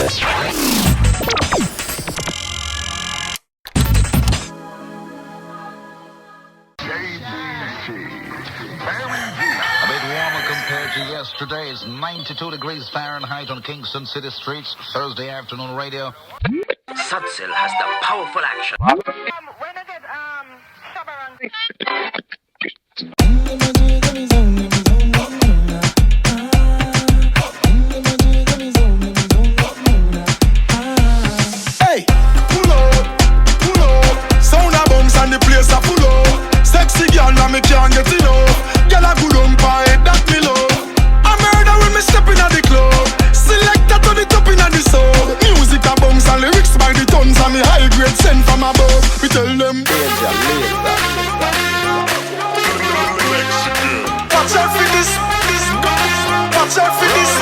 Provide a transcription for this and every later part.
A bit warmer compared to yesterday. It's 92 degrees Fahrenheit on Kingston City streets. Thursday afternoon radio. Sudsil has the powerful action. When I get Hey, pull up, sound a bounce and the place a full up. Sexy girl, now me can't get enough. Girl a good on head, that me love. I murder when me step in at the club. Select that to the top in at the sub. Music a bounce and lyrics by the tons. And me high grade sent from above. We tell them Lazer. watch out for this. Watch out for this.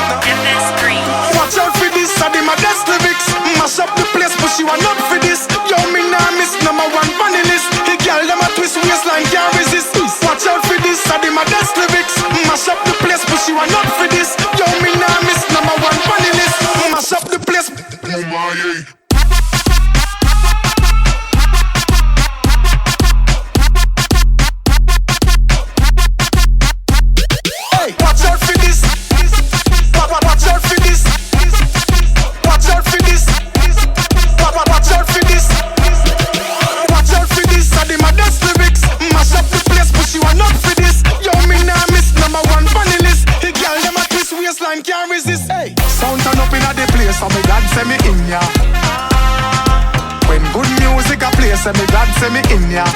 Watch out for this. I did my best lyrics. Mash up the place, but she want not for this. Yo, me nah miss number one funny list. He girl them a twist waistline can't resist. Watch out for this. I did my best lyrics. Mash up the place, but she want not for this. Yo, me nah miss number one funny list. Mash up the place. Oh my. Watch out for this. Watch out for this. Watch out for this. Watch out for this. Watch out for this. I did my best lyrics. Mash up the place, but she want not for this. Yo, me nah miss number one funny list. The girl them a twist waistline can't resist. Hey, sound turn up inna the place, so me God say me in ya. When good music a play, say me God say me in ya.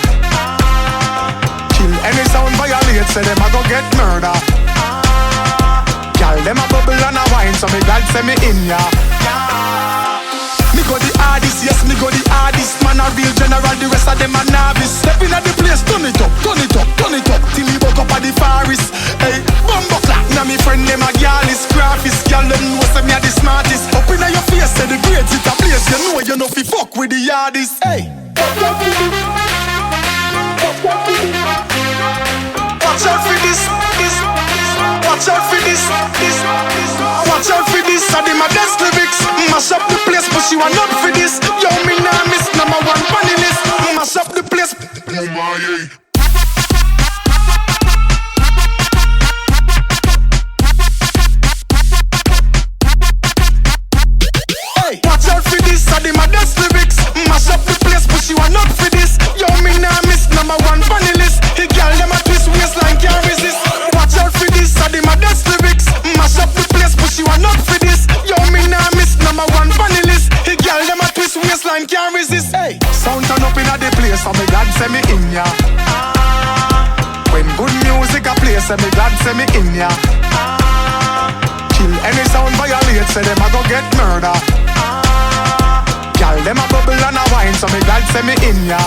Kill any sound violate, say them a go get murder. Girl, them a bubble and a wine, so me God say me in ya. Me go the hardest, yes, me go the hardest. Man a real general, the rest of them a novice. Step in at the place, turn it up, turn it up, turn it up. Till me woke up at the forest. Hey, bumbo clap, now me friend them a gallus, graphist. Girl, them know say me a the smartest. Up inna your face, say the grades it a place. You know fi fuck with the hardest. Hey, watch out for this. Watch out for this. Watch out for this. I did my best lyrics. Mash up the place, but she want not for this. Yo, me nah miss number one funny list. Mash up the place. Oh my. Hey, watch out for this. I did my best lyrics. Mash up the place, but she want not for this. Yo, me nah miss number one funny list. The girl them a twist waistline can't resist. Watch out for this. I did my best lyrics. Mash up the place, but she want not for this. Yo, me nah miss number one funny list. The girl them a twist waistline can't resist. Hey, sound turn up inna the place, so me God say me in ya. When good music a play, say me God say me in ya. Kill any sound violate, say them a go get murder. Girl, them a bubble and a wine, so me God say me in ya.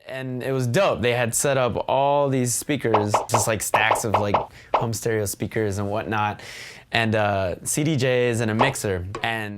And it was dope. They had set up all these speakers, just like stacks of like home stereo speakers and whatnot, and CDJs and a mixer. And